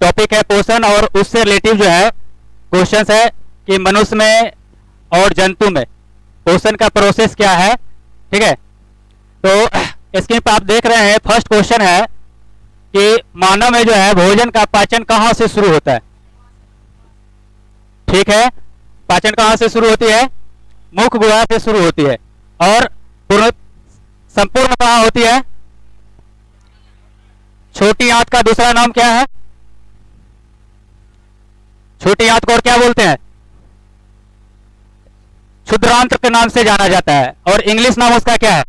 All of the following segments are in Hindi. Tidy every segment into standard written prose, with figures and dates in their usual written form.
टॉपिक है पोषण और उससे रिलेटिव जो है क्वेश्चंस है कि मनुष्य में और जंतु में पोषण का प्रोसेस क्या है। ठीक है, तो स्क्रीन पर आप देख रहे हैं फर्स्ट क्वेश्चन है कि मानव में जो है भोजन का पाचन कहां से शुरू होता है। ठीक है, पाचन कहां से शुरू होती है? मुख गुहा से शुरू होती है। और संपूर्ण कहां होती है? छोटी आंत का दूसरा नाम क्या है? छोटी आंत को और क्या बोलते हैं? क्षुद्रांत्र के नाम से जाना जाता है। और इंग्लिश नाम उसका क्या है?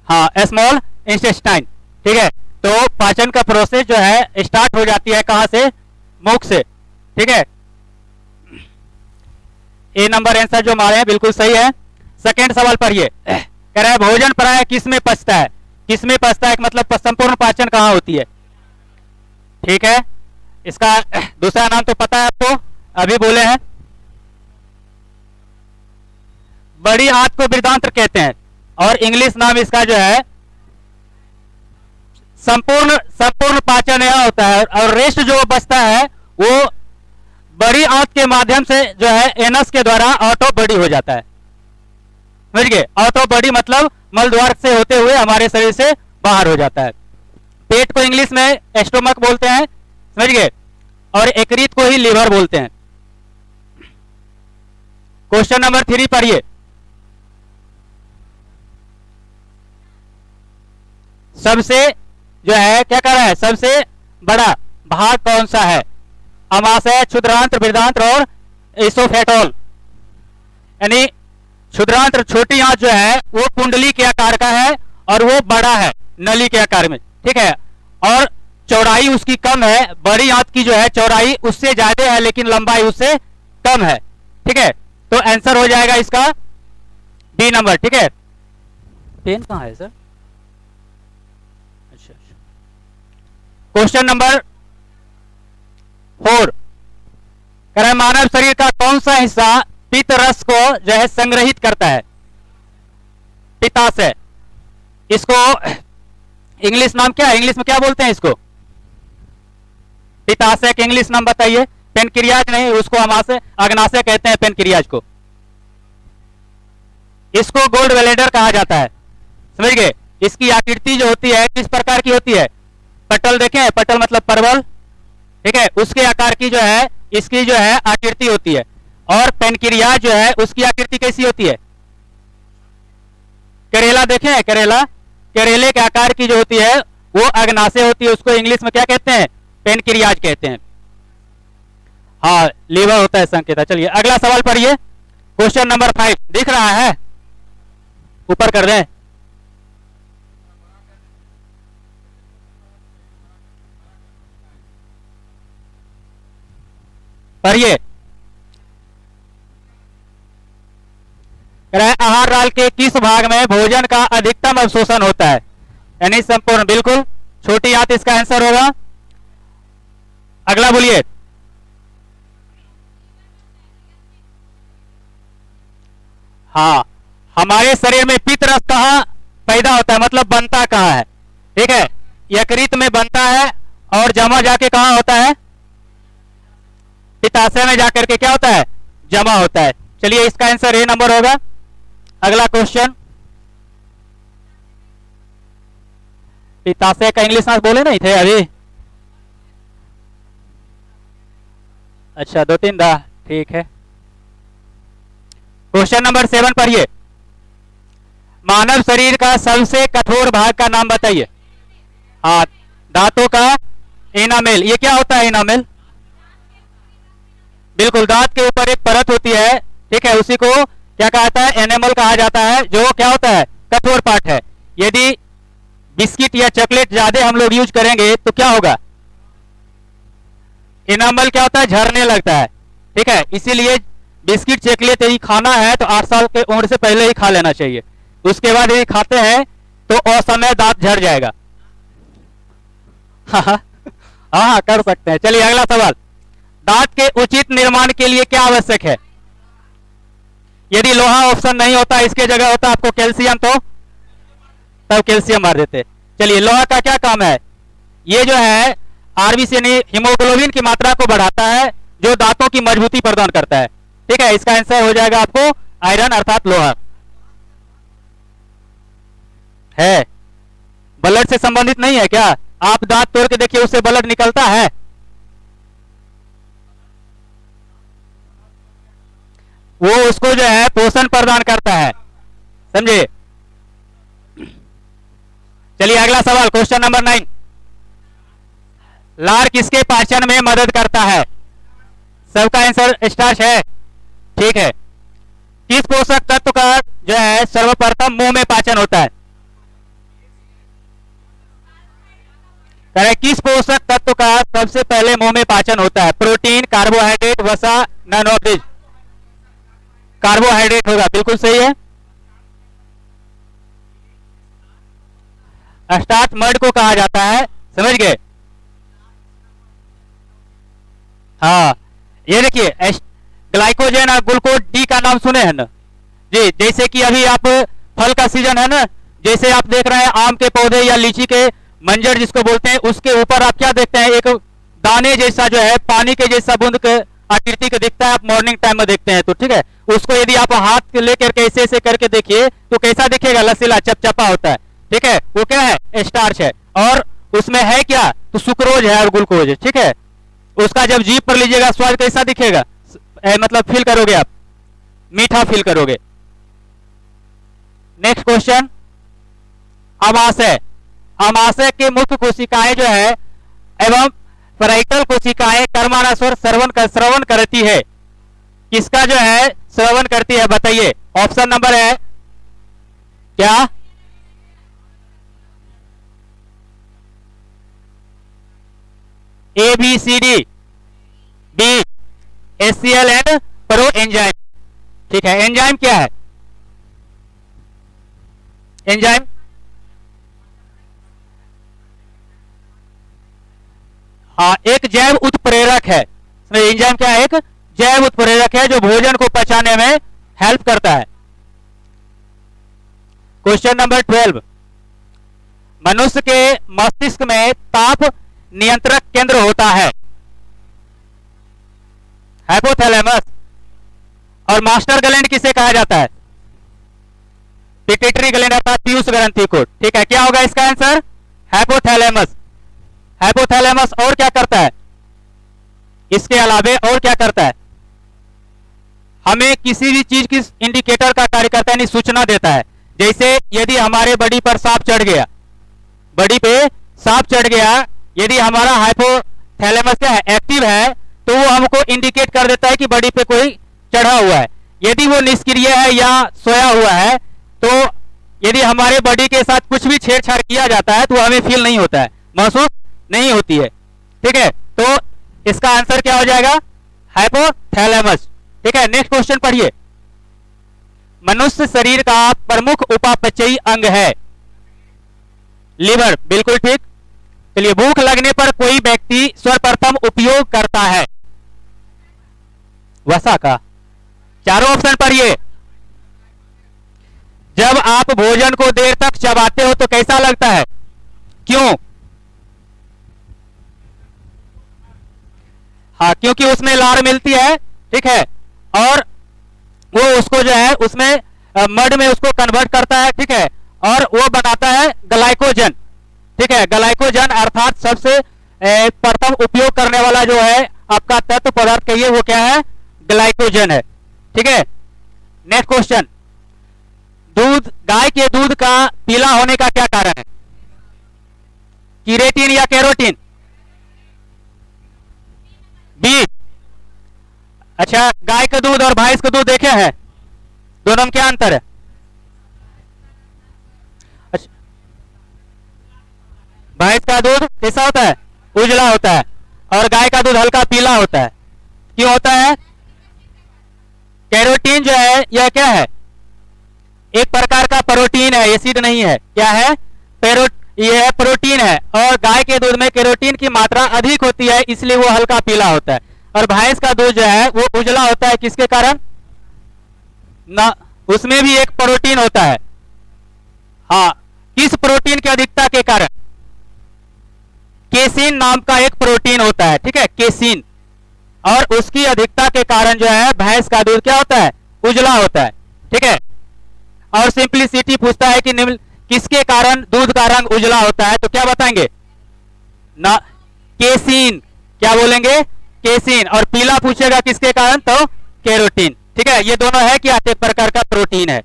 हाँ, स्मॉल इंटेस्टाइन। ठीक है, तो पाचन का प्रोसेस जो है स्टार्ट हो जाती है कहां से? मुख से। ठीक है, ए नंबर आंसर जो हमारे हैं बिल्कुल सही है। सेकेंड सवाल पर ये कह रहा है भोजन प्राय किस में पचता है? किस में पचता है मतलब संपूर्ण पाचन कहां होती है? ठीक है, इसका दूसरा नाम तो पता है आपको, अभी बोले हैं। बड़ी आंत को बृहदांत्र कहते हैं और इंग्लिश नाम इसका जो है संपूर्ण पाचन यह होता है। और रेस्ट जो बचता है वो बड़ी आंत के माध्यम से जो है एनस के द्वारा आउट ऑफ बॉडी हो जाता है। समझ गए? आउट ऑफ बॉडी मतलब मल द्वार से होते हुए हमारे शरीर से बाहर हो जाता है। पेट को इंग्लिश में एस्टोमक बोलते हैं, समझ गए, और यकृत को ही लीवर बोलते हैं। क्वेश्चन नंबर 3 पढ़िए। सबसे जो है क्या कर रहा है? सबसे बड़ा भाग कौन सा है? अमाशय, क्षुद्रांत्र, बृहदांत्र और एसोफेटोल। यानी क्षुद्रांत्र छोटी आंत जो है वो कुंडली के आकार का है और वो बड़ा है नली के आकार में। ठीक है, और चौड़ाई उसकी कम है। बड़ी आंत की जो है चौड़ाई उससे ज्यादा है लेकिन लंबाई उससे कम है। ठीक है, तो आंसर हो जाएगा इसका डी नंबर। ठीक है, पेन कहां है सर? अच्छा, क्वेश्चन नंबर 4 कह रहा है मानव शरीर का कौन सा हिस्सा पित्त रस को जो है संग्रहित करता है? पित्ताशय। इसको इंग्लिश नाम क्या है? इंग्लिश में क्या बोलते हैं इसको? पित्ताशय के इंग्लिश नाम बताइए। पेनक्रियाज नहीं, उसको अमाशय अग्नाशय कहते हैं पेनक्रियाज को। इसको गोल्ड वेलेडर कहा जाता है। समझ गए? इसकी आकृति जो होती है किस प्रकार की होती है? पटल देखें, पटल मतलब परवल। ठीक है, उसके आकार की जो है इसकी जो है आकृति होती है। और पेनक्रियाज जो है उसकी आकृति कैसी होती है? करेला देखें, करेला, करेले के आकार की जो होती है वो अग्नाशय होती है। उसको इंग्लिश में क्या कहते हैं? पेनक्रियाज कहते हैं। हाँ, लीवर होता है संकेत। चलिए अगला सवाल पढ़िए। क्वेश्चन नंबर 5 दिख रहा है? ऊपर कर दें। पढ़िए। आहार नाल के किस भाग में भोजन का अधिकतम अवशोषण होता है? यानी संपूर्ण। बिल्कुल, छोटी आंत इसका आंसर होगा। अगला बोलिए। हाँ, हमारे शरीर में पित्त रस कहाँ पैदा होता है मतलब बनता कहाँ है? ठीक है, यकृत में बनता है और जमा जाके कहाँ होता है? पित्ताशय में जाकर के क्या होता है? जमा होता है। चलिए इसका आंसर ए नंबर होगा। अगला क्वेश्चन। पित्ताशय का इंग्लिश बोले नहीं थे अभी? अच्छा, 2-3 दा, ठीक है। क्वेश्चन नंबर 7 पढ़िए। मानव शरीर का सबसे कठोर भाग का नाम बताइए। हाँ, दांतों का एनामेल। ये क्या होता है एनामेल? बिल्कुल, दांत के ऊपर एक परत होती है। ठीक है, उसी को क्या कहता है? एनामेल कहा जाता है, जो क्या होता है? कठोर पार्ट है। यदि बिस्किट या चॉकलेट ज्यादा हम लोग यूज करेंगे तो क्या होगा? एनामेल क्या होता है? झरने लगता है। ठीक है, इसीलिए बिस्किट चॉकलेट यदि खाना है तो 8 साल के उम्र से पहले ही खा लेना चाहिए। उसके बाद यदि खाते हैं तो असमय दांत झड़ जाएगा। हाँ, कर सकते हैं। चलिए अगला सवाल। दांत के उचित निर्माण के लिए क्या आवश्यक है? यदि लोहा ऑप्शन नहीं होता, इसके जगह होता आपको कैल्शियम, तो तब कैल्शियम मार देते। चलिए, लोहा का क्या काम है? ये जो है आरबीसी यानी हीमोग्लोबिन की मात्रा को बढ़ाता है, जो दांतों की मजबूती प्रदान करता है। ठीक है, इसका आंसर हो जाएगा आपको आयरन अर्थात लोहा। है ब्लड से संबंधित नहीं है क्या? आप दांत तोड़ के देखिए, उससे ब्लड निकलता है? वो उसको जो है पोषण प्रदान करता है, समझे? चलिए अगला सवाल, क्वेश्चन नंबर 9। लार किसके पाचन में मदद करता है? सबका आंसर स्टार्च है। ठीक है, किस पोषक तत्व का जो है सर्वप्रथम मुंह में पाचन होता है? किस पोषक तत्व का सबसे पहले मुंह में पाचन होता है? प्रोटीन, कार्बोहाइड्रेट, वसा, नन ऑफ दिस? कार्बोहाइड्रेट होगा, बिल्कुल सही है। स्टार्च मड को कहा जाता है, समझ गए? हाँ, ये देखिए ग्लाइकोजन और ग्लूकोज डी का नाम सुने हैं ना जी? जैसे कि अभी आप फल का सीजन है ना, जैसे आप देख रहे हैं आम के पौधे या लीची के मंजर जिसको बोलते हैं, उसके ऊपर आप क्या देखते हैं? एक दाने जैसा जो है पानी के जैसा बूंद के आकृति का दिखता है, आप मॉर्निंग टाइम में देखते हैं तो। ठीक है, उसको यदि आप हाथ लेकर के ऐसे ऐसे करके देखिए तो कैसा दिखेगा? लसीला चपचपा होता है। ठीक है, वो क्या है? स्टार्च है। और उसमें है क्या? तो सुक्रोज है और ग्लूकोज है। ठीक है, उसका जब जीभ पर लीजिएगा स्वाद कैसा दिखेगा? मतलब फील करोगे आप, मीठा फील करोगे। Next question, अमाशय। अमाशय के मुख्य कोशिकाएं जो है एवं पैराइटल कोशिकाएं कर्मानुसार श्रवण करती है। किसका जो है श्रवण करती है बताइए? ऑप्शन नंबर है क्या? A B C D, B HCl and proenzyme. ठीक है, एंजाइम क्या है? एंजाइम हाँ, एक जैव उत्प्रेरक है। एंजाइम क्या है? एक जैव उत्प्रेरक है जो भोजन को पचाने में हेल्प करता है। क्वेश्चन नंबर 12, मनुष्य के मस्तिष्क में ताप नियंत्रक केंद्र होता है। हाइपोथैलेमस। और मास्टर ग्लैंड किसे कहा जाता है? पिट्यूटरी ग्लैंड अर्थात पीयूष ग्रंथि को। ठीक है, क्या होगा इसका आंसर? हाइपोथैलेमस। हाइपोथैलेमस और क्या करता है? इसके अलावे और क्या करता है? हमें किसी भी चीज की इंडिकेटर का कार्य करता है, यानी सूचना देता है। जैसे यदि हमारे बॉडी पर सांप चढ़ गया, बॉडी पे सांप चढ़ गया, यदि हमारा हाइपोथैलेमस क्या है? एक्टिव है, तो वो हमको इंडिकेट कर देता है कि बॉडी पे कोई चढ़ा हुआ है। यदि वो निष्क्रिय है या सोया हुआ है, तो यदि हमारे बॉडी के साथ कुछ भी छेड़छाड़ किया जाता है तो हमें फील नहीं होता है, महसूस नहीं होती है। ठीक है, तो इसका आंसर क्या हो जाएगा? हाइपोथैलेमस। ठीक है, नेक्स्ट क्वेश्चन पढ़िए। मनुष्य शरीर का प्रमुख उपापचयी अंग है। लीवर, बिल्कुल ठीक। चलिए, भूख लगने पर कोई व्यक्ति सर्वप्रथम उपयोग करता है वसा का। चारों ऑप्शन पढ़िए। जब आप भोजन को देर तक चबाते हो तो कैसा लगता है? क्यों? हाँ, क्योंकि उसमें लार मिलती है। ठीक है, और वो उसको जो है उसमें मड में उसको कन्वर्ट करता है। ठीक है, और वो बनाता है ग्लाइकोजन। ठीक है, ग्लाइकोजन अर्थात सबसे प्रथम उपयोग करने वाला जो है आपका तत्व पदार्थ कहिए, वो क्या है? ग्लाइकोजन है। ठीक है, नेक्स्ट क्वेश्चन, दूध, गाय के दूध का पीला होने का क्या कारण है? कीरेटिन या कैरोटीन? बी। अच्छा, गाय का दूध और भैंस का दूध देखे हैं, दोनों में क्या अंतर है? अच्छा, भैंस का दूध कैसा होता है? उजला होता है, और गाय का दूध हल्का पीला होता है। क्यों होता है? कैरोटीन जो है यह क्या है? एक प्रकार का प्रोटीन है, एसिड नहीं है। क्या है? यह प्रोटीन है, और गाय के दूध में कैरोटीन की मात्रा अधिक होती है, इसलिए वो हल्का पीला होता है। और भैंस का दूध जो है वो उजला होता है, किसके कारण? ना, उसमें भी एक प्रोटीन होता है। हाँ, किस प्रोटीन की अधिकता के कारण? केसिन नाम का एक प्रोटीन होता है, ठीक है, केसिन, और उसकी अधिकता के कारण जो है भैंस का दूध क्या होता है, उजला होता है, ठीक है। और सिंपलिसिटी पूछता है कि निम्न किसके कारण दूध का रंग उजला होता है, तो क्या बताएंगे ना, केसिन, क्या बोलेंगे, केसिन। और पीला पूछेगा किसके कारण, तो केरोटीन, ठीक है। ये दोनों है कि एक प्रकार का प्रोटीन है।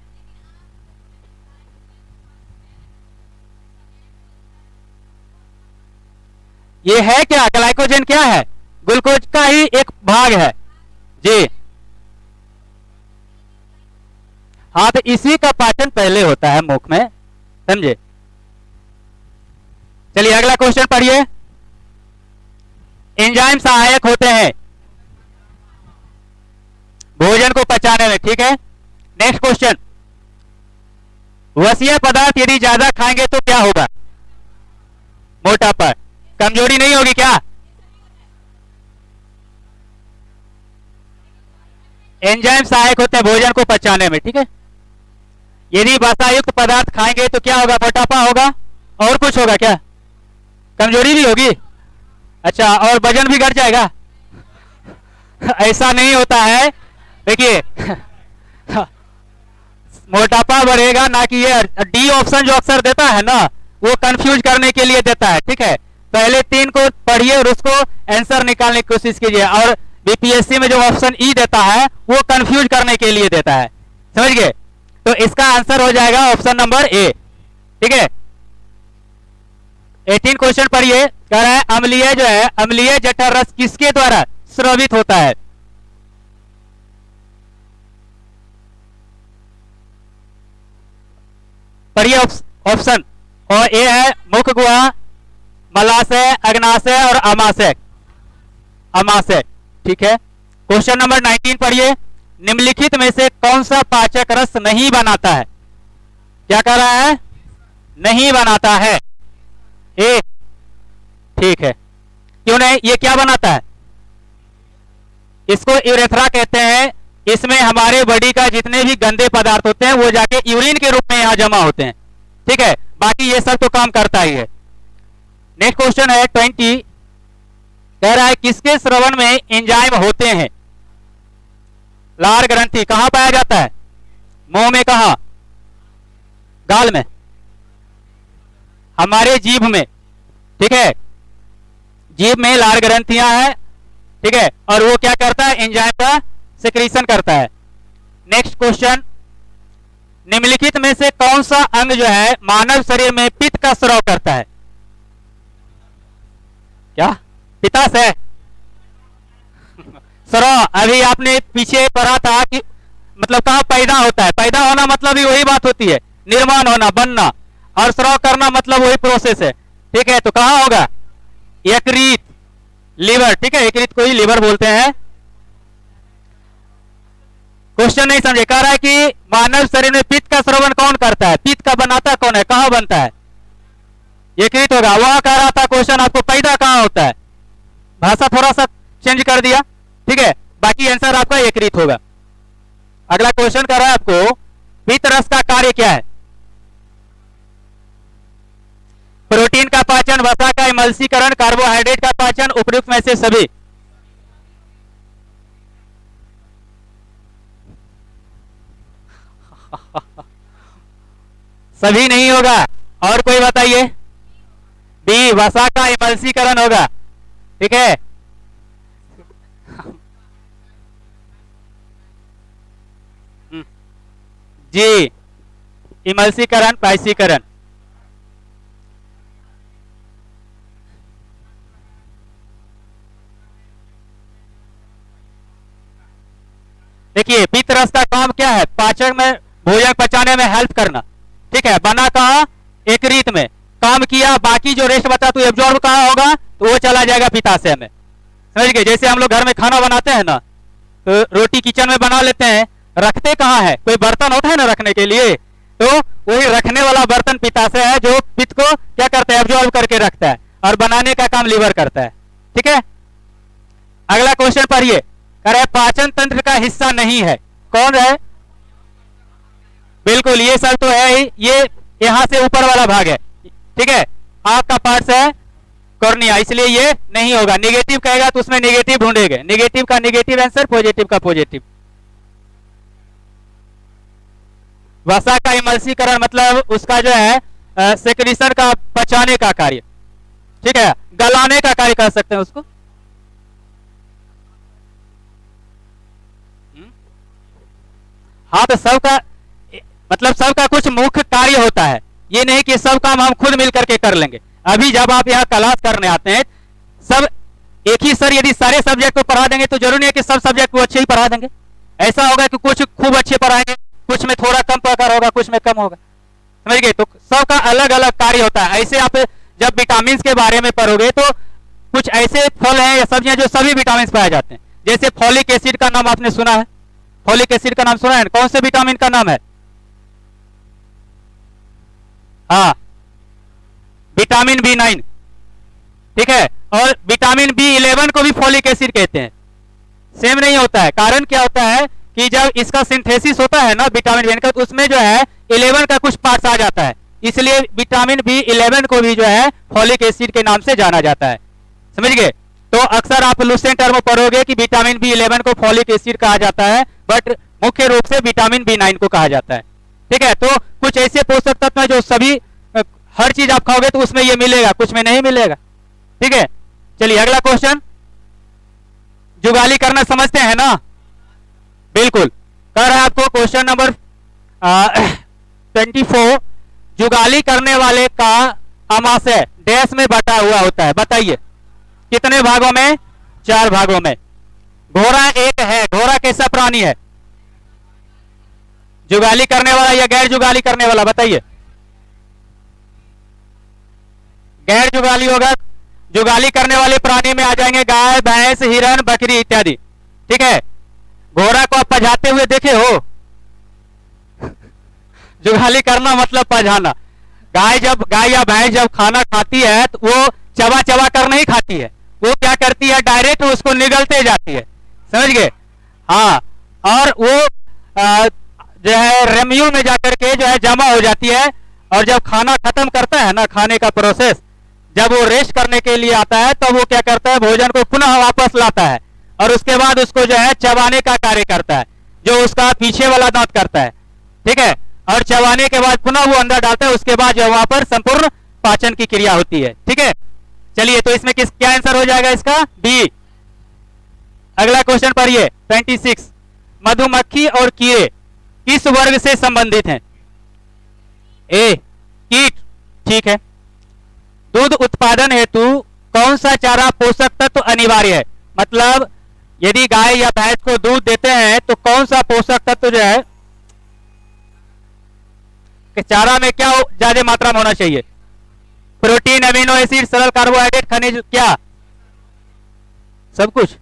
ये है क्या, ग्लाइकोजन क्या है, ग्लूकोज का ही एक भाग है जी। हाँ, तो इसी का पाचन पहले होता है मुख में, समझे। चलिए अगला क्वेश्चन पढ़िए। एंजाइम सहायक होते हैं भोजन को पचाने में, ठीक है। नेक्स्ट क्वेश्चन, वसीय पदार्थ यदि ज्यादा खाएंगे तो क्या होगा, मोटापा, कमजोरी नहीं होगी क्या। एंजाइम सहायक होते हैं भोजन को पचाने में, ठीक है। यदि वसायुक्त पदार्थ खाएंगे तो क्या होगा, मोटापा होगा, और कुछ होगा क्या, कमजोरी भी होगी, अच्छा, और वजन भी घट जाएगा। ऐसा नहीं होता है, देखिए मोटापा बढ़ेगा ना, कि ये डी ऑप्शन जो अक्सर देता है ना, वो कंफ्यूज करने के लिए देता है, ठीक है। पहले 3 को पढ़िए और उसको आंसर निकालने की कोशिश कीजिए, और बीपीएससी में जो ऑप्शन ई देता है वो कंफ्यूज करने के लिए देता है, समझ गए। तो इसका आंसर हो जाएगा ऑप्शन नंबर ए, ठीक है। 18 क्वेश्चन पढ़िए, कह रहा है अम्लीय जो है, अम्लीय जठर रस किसके द्वारा स्रावित होता है, पढ़िए ऑप्शन, और ए है मुख गुहा, मलाशय, अग्नाशय और अमाशय, अमाशय, ठीक है। क्वेश्चन नंबर 19 पढ़िए, निम्नलिखित में से कौन सा पाचक रस नहीं बनाता है, क्या कह रहा है, नहीं बनाता है, ए, ठीक है। क्यों नहीं, ये क्या बनाता है, इसको यूरेथ्रा कहते हैं। इसमें हमारे बॉडी का जितने भी गंदे पदार्थ होते हैं वो जाके यूरिन के रूप में यहां जमा होते हैं, ठीक है। बाकी ये सब तो काम करता ही है। नेक्स्ट क्वेश्चन है 20, कह रहा है किसके श्रवण में एंजाइम होते हैं, लार ग्रंथि कहां पाया जाता है, मुंह में, कहां, गाल में, हमारे जीभ में, ठीक है, जीभ में लार ग्रंथियां हैं, ठीक है, और वो क्या करता है, एंजाइम का सिक्रीशन करता है। नेक्स्ट क्वेश्चन, निम्नलिखित में से कौन सा अंग जो है मानव शरीर में पित्त का स्राव करता है, क्या, पित्ताशय, स्राव। अभी आपने पीछे पढ़ा था कि मतलब कहां पैदा होता है, पैदा होना मतलब भी वही बात होती है, निर्माण होना, बनना, और स्राव करना मतलब वही प्रोसेस है, ठीक है। तो कहां होगा, यकृत, लीवर, ठीक है, यकृत को ही लीवर बोलते हैं। क्वेश्चन नहीं समझे, कह रहा है कि मानव शरीर में पित्त का श्रवण कौन करता है, पित्त का बनाता कौन है, कहां बनता है, यकृत होगा। वहां कह रहा था क्वेश्चन आपको पैदा कहां होता है, भाषा थोड़ा सा चेंज कर दिया, ठीक है, बाकी आंसर आपका यकृत होगा। अगला क्वेश्चन कर रहा है आपको, पित्त रस का कार्य क्या है, प्रोटीन का पाचन, वसा का इमल्सीकरण, कार्बोहाइड्रेट का पाचन, उपयुक्त में से सभी। सभी नहीं होगा, और कोई बताइए, बी, वसा का इमल्सीकरण होगा, ठीक है। जी, इमल्सीकरण, पाइसीकरण, देखिए पित्त रस का काम क्या है, पाचन में, भोजन पचाने में हेल्प करना, ठीक है। बना कहां, यकृत में, काम किया, बाकी जो रेस्ट बचा तो एब्जॉर्ब कहां होगा, तो वो चला जाएगा पित्ताशय में, समझ गए। जैसे हम लोग घर में खाना बनाते हैं ना, तो रोटी किचन में बना लेते हैं, रखते कहां है, कोई बर्तन होता है ना रखने के लिए, तो वही रखने वाला बर्तन पित्ताशय है, जो पित्त को क्या करता है, एब्जॉर्ब करके रखता है, और बनाने का काम लीवर करता है, ठीक है। अगला क्वेश्चन पढ़िए, कह रहा है पाचन तंत्र का हिस्सा नहीं है, कौन है, बिल्कुल ये सब तो है ही, ये यहां से ऊपर वाला भाग है, ठीक है, आंख का पार्ट्स है, कॉर्निया, इसलिए ये नहीं होगा। निगेटिव कहेगा तो उसमें निगेटिव ढूंढेंगे, निगेटिव का निगेटिव आंसर, पॉजिटिव का पॉजिटिव। वसा का इमल्सीकरण मतलब उसका जो है सेक्रेशन का, पचाने का कार्य, ठीक है, गलाने का कार्य कह सकते हैं उसको। हाँ, तो सबका मतलब सबका कुछ मुख्य कार्य होता है, ये नहीं कि सब काम हम खुद मिल करके कर लेंगे। अभी जब आप यहाँ क्लास करने आते हैं, सब एक ही सर यदि सारे सब्जेक्ट को पढ़ा देंगे तो जरूरी है कि सब सब्जेक्ट को अच्छे ही पढ़ा देंगे। ऐसा होगा कि कुछ खूब अच्छे पढ़ाएंगे, कुछ में थोड़ा कम पकड़ होगा, कुछ में कम होगा, समझ गए। तो सबका अलग अलग कार्य होता है। ऐसे आप जब विटामिन के बारे में पढ़ोगे तो कुछ ऐसे फल हैं या सब्जियां जो सभी विटामिन पाए जाते हैं। जैसे फॉलिक एसिड का नाम आपने सुना है, फॉलिक एसिड का नाम सुना है, कौन से विटामिन का नाम है? हाँ, विटामिन B9, ठीक है। और विटामिन B11 को भी फॉलिक एसिड कहते हैं। सेम नहीं होता है। कारण क्या होता है कि जब इसका सिंथेसिस होता है ना विटामिन B9 का, तो उसमें जो है 11 का कुछ पार्ट्स आ जाता है, इसलिए विटामिन B11 को भी जो है फॉलिक एसिड के नाम से जाना जाता है, समझ गए। तो अक्सर आप लूसेंट टर्म पढ़ोगे कि विटामिन B11 को फॉलिक एसिड कहा जाता है, बट मुख्य रूप से विटामिन B9 को कहा जाता है, ठीक है। तो कुछ ऐसे पोषक तत्व हैं जो सभी, हर चीज आप खाओगे तो उसमें ये मिलेगा, कुछ में नहीं मिलेगा, ठीक है। चलिए अगला क्वेश्चन, जुगाली करना समझते हैं ना? बिल्कुल। कह रहा है आपको क्वेश्चन नंबर 24, जुगाली करने वाले का अमाशय डैश में बटा हुआ होता है, बताइए कितने भागों में? 4 भागों में। घोड़ा एक है, घोड़ा कैसा प्राणी है? जुगाली करने वाला या गैर जुगाली करने वाला, बताइए। गैर जुगाली होगा। जुगाली करने वाले प्राणी में आ जाएंगे गाय, भैंस, हिरण, बकरी इत्यादि, ठीक है। घोड़ा को आप पजाते हुए देखे हो? जुगाली करना मतलब पजाना। गाय या भैंस जब खाना खाती है तो वो चबा चबा कर नहीं खाती है, वो क्या करती है, डायरेक्ट उसको निगलते जाती है, समझ गए। हाँ, और वो जो है रेम्यूल में जाकर के जो है जमा हो जाती है, और जब खाना खत्म करता है ना, खाने का प्रोसेस, जब वो रेस्ट करने के लिए आता है तो वो क्या करता है, भोजन को पुनः वापस लाता है और उसके बाद उसको जो है चबाने का कार्य करता है, जो उसका पीछे वाला दांत करता है, ठीक है। और चबाने के बाद पुनः वो अंदर डालता है, उसके बाद जो वहां पर संपूर्ण पाचन की क्रिया होती है, ठीक है। चलिए, तो इसमें क्या आंसर हो जाएगा इसका? बी। अगला क्वेश्चन पढ़िए 26, मधुमक्खी और कीड़े किस वर्ग से संबंधित हैं? ए, कीट, ठीक है। दूध उत्पादन हेतु कौन सा चारा पोषक तत्व अनिवार्य है? मतलब यदि गाय या भैंस को दूध देते हैं तो कौन सा पोषक तत्व जो है कि चारा में क्या ज्यादा मात्रा में होना चाहिए? प्रोटीन, अमीनो एसिड, सरल कार्बोहाइड्रेट, खनिज, क्या? सब कुछ।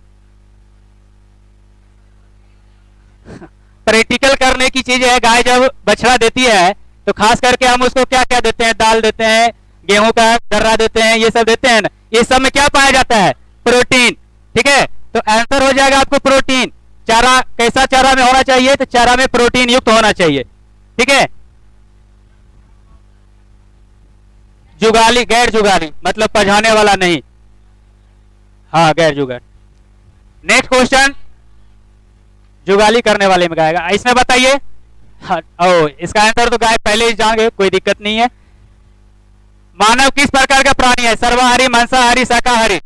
प्रैक्टिकल करने की चीज है। गाय जब बछड़ा देती है तो खास करके हम उसको क्या क्या देते हैं? दाल देते हैं, गेहूं का दर्रा देते हैं, ये सब देते हैं ना। ये सब में क्या पाया जाता है? प्रोटीन, ठीक है। तो आंसर हो जाएगा आपको प्रोटीन। चारा कैसा चारा में होना चाहिए? तो चारा में प्रोटीन युक्त होना चाहिए, ठीक है। जुगाली, गैर जुगाली मतलब पजाने वाला नहीं, हाँ गैर जुगाली। नेक्स्ट क्वेश्चन, जुगाली करने वाले में गाएगा, इसमें बताइए। हाँ, ओ, इसका आंसर तो गाय पहले ही जान गए, कोई दिक्कत नहीं है। मानव किस प्रकार का प्राणी है? सर्वाहारी, मांसाहारी, शाकाहारी?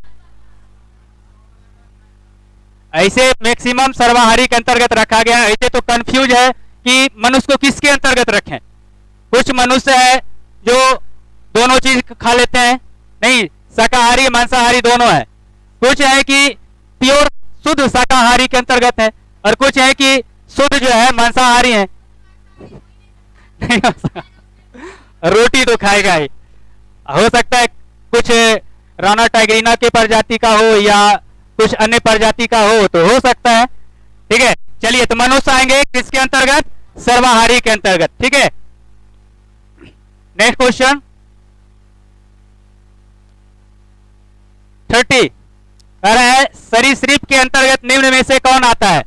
ऐसे मैक्सिमम सर्वाहारी के अंतर्गत रखा गया। ऐसे तो कंफ्यूज है कि मनुष्य को किसके अंतर्गत रखें। कुछ मनुष्य है जो दोनों चीज खा लेते हैं, नहीं, शाकाहारी मांसाहारी दोनों है। कुछ है कि प्योर शुद्ध शाकाहारी के अंतर्गत है, और कुछ है कि शुद्ध जो है मांसाहारी है। रोटी तो खाएगा ही। हो सकता है कुछ राना टाइग्रीना के प्रजाति का हो या कुछ अन्य प्रजाति का हो हो सकता है, ठीक है। चलिए, तो मनुष्य आएंगे किसके अंतर्गत? सर्वाहारी के अंतर्गत, ठीक है। नेक्स्ट क्वेश्चन 30 कह रहा है सरीसृप के अंतर्गत निम्न में से कौन आता है?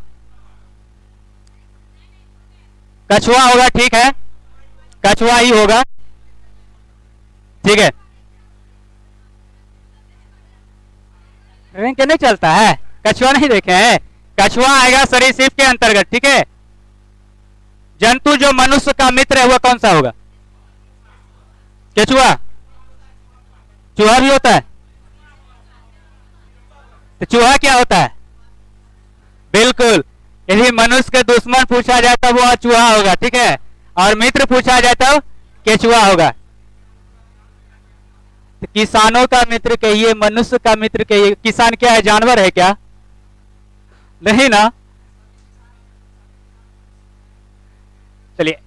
कछुआ होगा, ठीक है, कछुआ ही होगा, ठीक है। के नहीं चलता है, कछुआ नहीं देखे हैं, कछुआ आएगा सरीसृप के अंतर्गत, ठीक है। जंतु जो मनुष्य का मित्र है वह कौन सा होगा? केचुआ। चूहा भी होता है, तो चूहा क्या होता है? बिल्कुल, यदि मनुष्य के दुश्मन पूछा जाए तब वह चूहा होगा, ठीक है, और मित्र पूछा जाए तब केचुआ होगा। तो किसानों का मित्र कहिए, मनुष्य का मित्र कहिए, किसान क्या है, जानवर है क्या? नहीं ना। चलिए,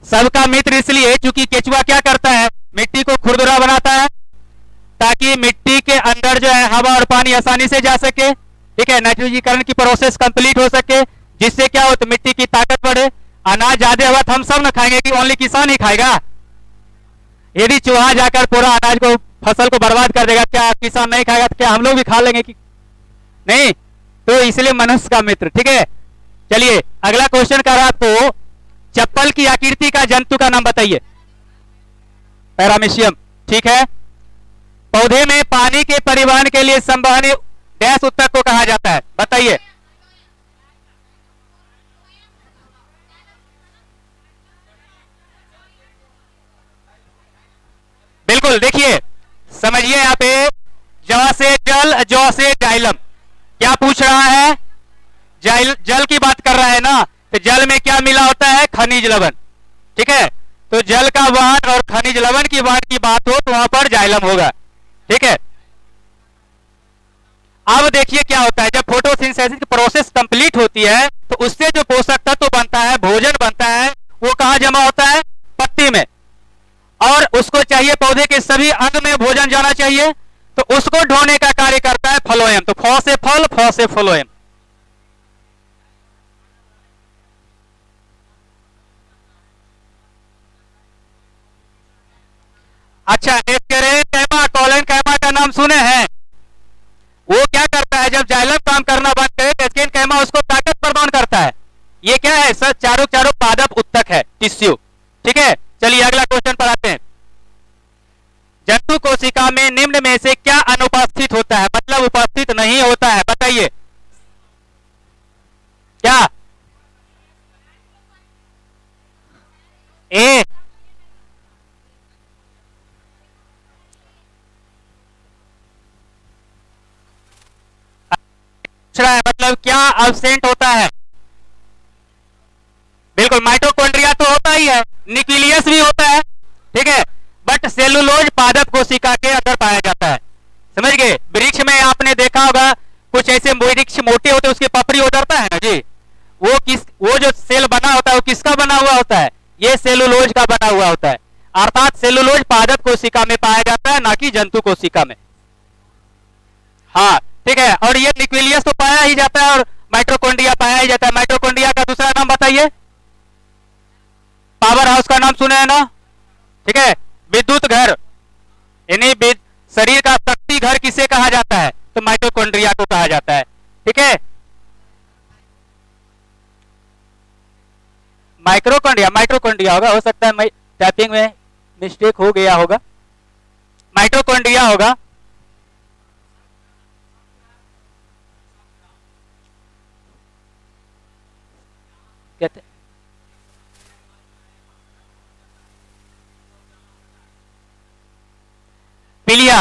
सबका मित्र इसलिए क्योंकि केचुआ क्या करता है, मिट्टी को खुरदुरा बनाता है ताकि मिट्टी के अंदर जो है हवा और पानी आसानी से जा सके, ठीक है, नाइट्रोजीकरण की प्रोसेस कंप्लीट हो सके, जिससे क्या हो तो मिट्टी की ताकत बढ़े। अनाज ज्यादा हुआ तो हम सब न खाएंगे कि ओनली किसान ही खाएगा? यदि चूहा जाकर पूरा अनाज को, फसल को बर्बाद कर देगा, क्या किसान नहीं खाएगा तो क्या हम लोग भी खा लेंगे कि नहीं? तो इसलिए मनुष्य का मित्र, ठीक है। चलिए अगला क्वेश्चन कर रहा आपको, चप्पल की आकृति का जंतु का नाम बताइए। पैरामीशियम, ठीक है। पौधे में पानी के परिवहन के लिए संवहनी डैश उत्तक को कहा जाता है, बताइए। बिल्कुल, देखिए समझिए यहाँ पे, ज से जल, ज से जाइलम। क्या पूछ रहा है? जल की बात कर रहा है ना, तो जल में क्या मिला होता है? खनिज लवण, ठीक है। तो जल का वहन और खनिज लवण की वहन की बात हो तो वहां पर जाइलम होगा, ठीक है। अब देखिए क्या होता है, जब फोटोसिंथेसिस की प्रोसेस कंप्लीट होती है तो उससे जो पोषक तत्व बनता है, भोजन बनता है, वो कहां जमा होता है? पत्ती में। और उसको चाहिए पौधे के सभी अंग में भोजन जाना चाहिए, तो उसको ढोने का कार्य करता है फ्लोएम। तो फ से फल, फ से फ्लोएम। अच्छा, कैमा, कॉलन कैमा का नाम सुने हैं? वो क्या करता है, जब जाइलम काम करना बंद करे तो एस्केन कैमा उसको ताकत प्रदान करता है। ये क्या है सर? चारों चारों पादप उत्तक है, टिश्यू, ठीक है। चलिए अगला क्वेश्चन पर आते हैं। जंतु कोशिका में निम्न में से क्या अनुपस्थित होता है, मतलब उपस्थित नहीं होता है, बताइए। क्या? ए, है मतलब क्या एब्सेंट होता है? बिल्कुल, माइटोकॉन्ड्रिया तो होता ही है, न्यूक्लियस भी होता है, ठीक है, बट सेलुलोज पादप कोशिका के अंदर पाया जाता है, समझ गए। वृक्ष में आपने देखा होगा कुछ ऐसे वृक्ष मोटे होते हैं, उसके पपड़ी उतरता है ना जी, वो जो सेल बना होता है वो किसका बना हुआ होता है? ये सेलुलोज का बना हुआ होता है। अर्थात सेलुलोज पादप कोशिका में पाया जाता है, ना कि जंतु कोशिका में। हाँ, ठीक है। और ये न्यूक्लियस तो पाया ही जाता है और माइटोकॉन्ड्रिया पाया ही जाता है। माइटोकॉन्ड्रिया का दूसरा नाम बताइए। पावर हाउस का नाम सुने हैं ना, ठीक है। विद्युत घर, यानी शरीर का शक्ति घर किसे कहा जाता है? तो माइटोकॉन्ड्रिया को कहा जाता है, ठीक है। माइटोकॉन्ड्रिया होगा, हो सकता है टाइपिंग में मिस्टेक हो गया होगा, माइटोकॉन्ड्रिया होगा। कहते पिलिया,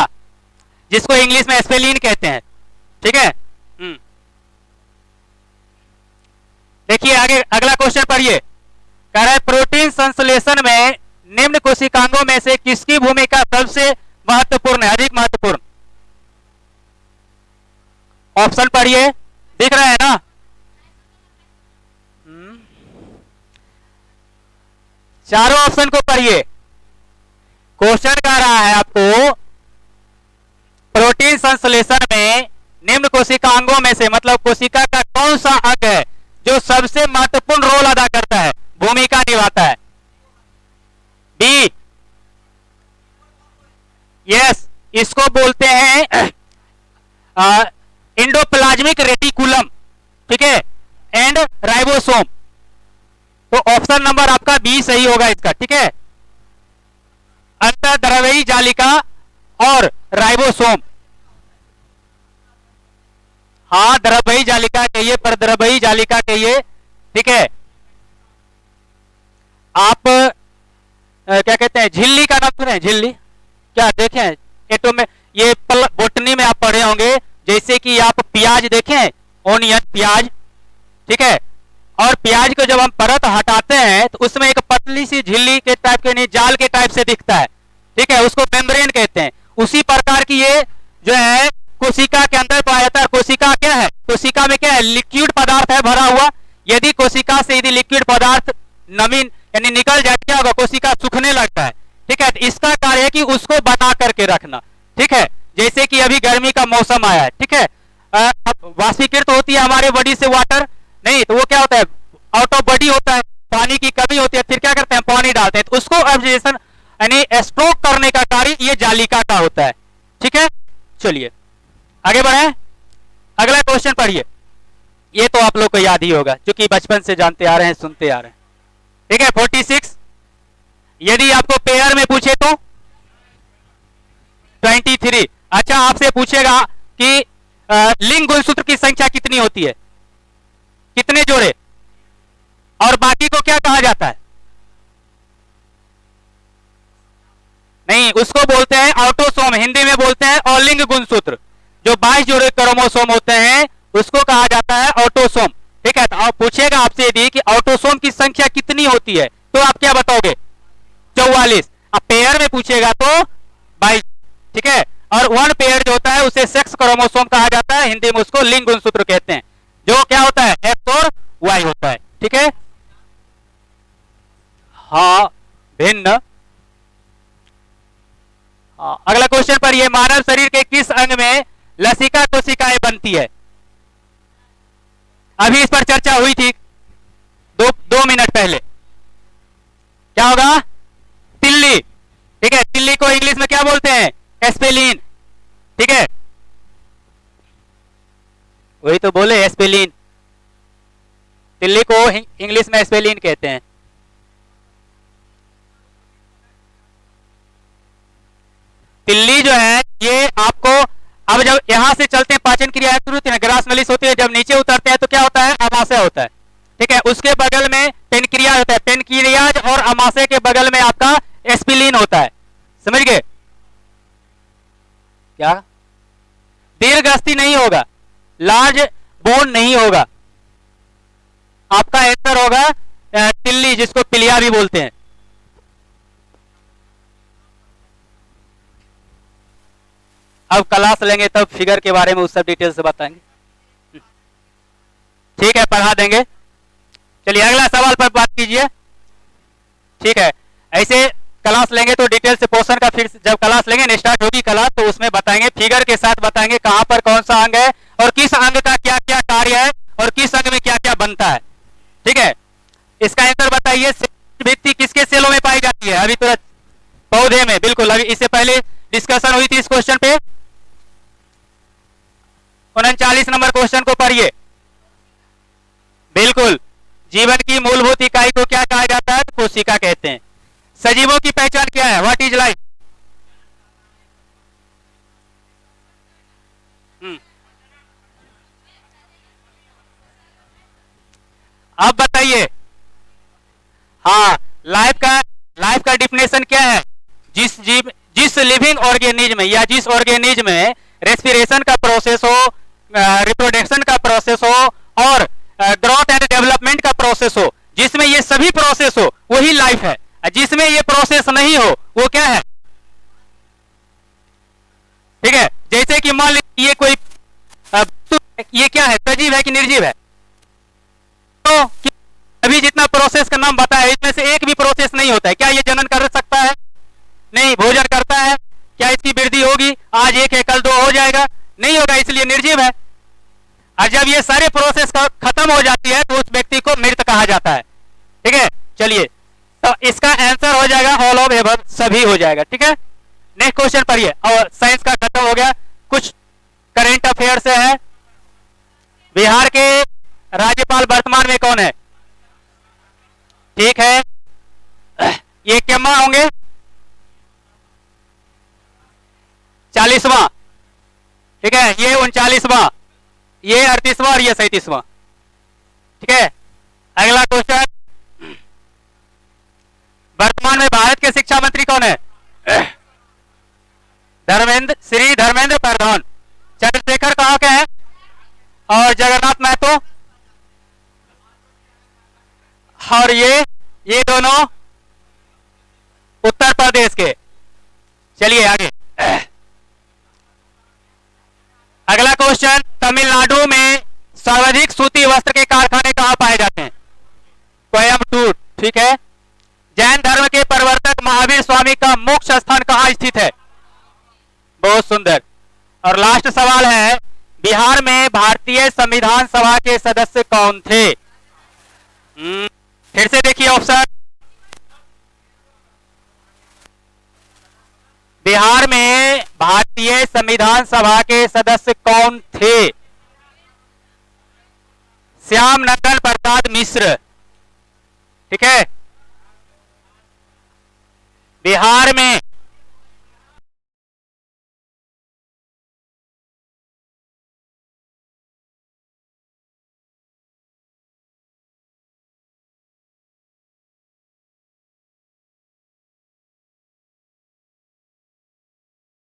जिसको इंग्लिश में स्पेलिन कहते हैं, ठीक है। देखिए आगे अगला क्वेश्चन पढ़िए। कह रहा है प्रोटीन संश्लेषण में निम्न कोशिकांगों में से किसकी भूमिका सबसे महत्वपूर्ण है, अधिक महत्वपूर्ण? ऑप्शन पढ़िए, दिख रहा है ना? चारों ऑप्शन को पढ़िए। क्वेश्चन कह रहा है आपको प्रोटीन संश्लेषण में निम्न कोशिकांगों में से, मतलब कोशिका का कौन सा अंग है जो सबसे महत्वपूर्ण रोल अदा करता है, भूमिका निभाता है? बी, यस, इसको बोलते हैं एंडोप्लाज्मिक रेटिकुलम, ठीक है, एंड राइबोसोम। तो ऑप्शन नंबर आपका बी सही होगा इसका, ठीक है। अंतःद्रव्यी जालिका और राइबोसोम। हाँ, द्रवही जालिका कहिए, परद्रवही जालिका कहिए, ठीक है। आप क्या कहते हैं, झिल्ली का नाम सुने? झिल्ली क्या देखें? एटो में ये बोटनी में आप पढ़े होंगे, जैसे कि आप प्याज देखें, ओनियन प्याज, ठीक है। और प्याज को जब हम परत हटाते हैं तो उसमें एक पतली सी झिल्ली के टाइप के, नहीं जाल के टाइप से दिखता है, ठीक है, उसको मेम्ब्रेन कहते हैं। उसी प्रकार की ये जो है कोशिका के अंदर पाया जाता है। कोशिका क्या है? कोशिका में क्या है? लिक्विड पदार्थ है भरा हुआ। यदि कोशिका से यदि लिक्विड पदार्थ नमीन यानी निकल जाए, क्या होगा? कोशिका सूखने लगता है, ठीक है। तो इसका कार्य है कि उसको बना करके रखना, ठीक है। जैसे कि अभी गर्मी का मौसम आया है, ठीक है, वाष्पीकृत होती है हमारे बॉडी से वाटर, नहीं तो वो क्या होता है? आउट ऑफ बॉडी होता है, पानी की कमी होती है, फिर क्या करते हैं? पानी डालते हैं, तो उसको एब्जॉर्प्शन यानी स्टॉक करने का कार्य ये जालिका का होता है, ठीक है। चलिए आगे बढ़े, अगला क्वेश्चन पढ़िए। ये तो आप लोग को याद ही होगा, क्योंकि बचपन से जानते आ रहे हैं, सुनते आ रहे हैं, ठीक है। 46 यदि आपको पेयर में पूछे तो 23। अच्छा, आपसे पूछेगा कि लिंग गुणसूत्र की संख्या कितनी होती है, कितने जोड़े, और बाकी को क्या कहा जाता है? नहीं, उसको बोलते हैं ऑटोसोम, हिंदी में बोलते हैं अलिंग गुणसूत्र। जो 22 जोड़े क्रोमोसोम होते हैं उसको कहा जाता है ऑटोसोम, ठीक है। तो आप पूछेगा आपसे यदि कि ऑटोसोम की संख्या कितनी होती है, तो आप क्या बताओगे? 44। अब पेयर में पूछेगा तो 22, ठीक है। और वन पेयर जो होता है उसे सेक्स क्रोमोसोम कहा जाता है, हिंदी में उसको लिंग गुणसूत्र कहते हैं, जो क्या होता है? एक्स और वाई होता है, ठीक है। हाँ, भिन्न। अगला क्वेश्चन पर, ये मानव शरीर के किस अंग में लसिका कोशिकाएं बनती है? अभी इस पर चर्चा हुई थी दो मिनट पहले। क्या होगा? तिल्ली, ठीक है। तिल्ली को इंग्लिश में क्या बोलते हैं? एस्पेलिन, ठीक है। वही तो बोले, एस्पेलिन। तिल्ली को इंग्लिश में एस्पेलिन कहते हैं। तिल्ली जो है ये आपको, अब जब यहां से चलते हैं पाचन क्रिया शुरू होती है, ग्रास नलिस होती है, जब नीचे उतरते हैं तो क्या होता है? अमाशय होता है, ठीक है। उसके बगल में पेनक्रियाज होता है, पेनक्रियाज और अमाशय के बगल में आपका एस्पिलिन होता है, समझ गए? क्या दीर्घस्थी नहीं होगा, लार्ज बोन नहीं होगा, आपका आंसर होगा तिल्ली, जिसको पिलिया भी बोलते हैं। अब क्लास लेंगे तब फिगर के बारे में उस सब डिटेल से बताएंगे, ठीक है, पढ़ा देंगे। चलिए अगला सवाल पर बात कीजिए, ठीक है। ऐसे क्लास लेंगे तो डिटेल से पोर्शन का, फिर जब क्लास लेंगे स्टार्ट होगी क्लास तो उसमें बताएंगे, फिगर के साथ बताएंगे कहां पर कौन सा अंग है और किस अंग का क्या क्या कार्य है और किस अंग में क्या क्या बनता है, ठीक है। इसका आंसर बताइए, भित्ति किसके सेलों में पाई जाती है? अभी तो पौधे में, बिल्कुल, अभी इससे पहले डिस्कशन हुई थी इस क्वेश्चन पे। 39 नंबर क्वेश्चन को पढ़िए। बिल्कुल, जीवन की मूलभूत इकाई को क्या कहा जाता है? कोशिका कहते हैं। सजीवों की पहचान क्या है? What is life? अब बताइए, हाँ, लाइफ का डिफिनेशन क्या है? जिस लिविंग ऑर्गेनिज्म या जिस ऑर्गेनिज्म में रेस्पिरेशन का प्रोसेस हो, रिप्रोडक्शन का प्रोसेस हो और ग्रोथ एंड डेवलपमेंट का प्रोसेस हो, जिसमें ये सभी प्रोसेस हो, वही लाइफ है। जिसमें ये प्रोसेस नहीं हो वो क्या है? ठीक है, जैसे कि मान लीजिए ये कोई ये क्या है? सजीव है कि निर्जीव है? तो अभी जितना प्रोसेस का नाम बताया इसमें से एक भी प्रोसेस नहीं होता है। क्या ये जनन कर सकता है? नहीं। भोजन करता है? क्या इसकी वृद्धि होगी? आज एक है कल दो हो जाएगा? नहीं होगा, इसलिए निर्जीव है। और जब ये सारे प्रोसेस खत्म हो जाती है तो उस व्यक्ति को मृत कहा जाता है, ठीक है। चलिए, तो इसका आंसर हो जाएगा ऑल ऑफ एबव, सभी हो जाएगा, ठीक है। नेक्स्ट क्वेश्चन पढ़िए। और साइंस का खत्म हो गया, कुछ करेंट अफेयर से है। बिहार के राज्यपाल वर्तमान में कौन है? ठीक है, ये केम्मा होंगे? 40वां, ठीक है, ये 39वां, ये 38वां और ये 37वां। ठीक है, अगला क्वेश्चन, वर्तमान में भारत के शिक्षा मंत्री कौन है? श्री धर्मेंद्र प्रधान। चंद्रशेखर कहाँ के हैं? और जगन्नाथ महतो, और ये दोनों उत्तर प्रदेश के। चलिए आगे, अगला क्वेश्चन, तमिलनाडु में सर्वाधिक सूती वस्त्र के कारखाने कहां पाए जाते हैं? कोयम्बटूर। ठीक है, जैन धर्म के प्रवर्तक महावीर स्वामी का मोक्ष स्थान कहां स्थित है? बहुत सुंदर। और लास्ट सवाल है, बिहार में भारतीय संविधान सभा के सदस्य कौन थे? फिर से देखिए ऑप्शन, बिहार में भारतीय संविधान सभा के सदस्य कौन थे? श्याम नंदन प्रसाद मिश्र। ठीक है, बिहार में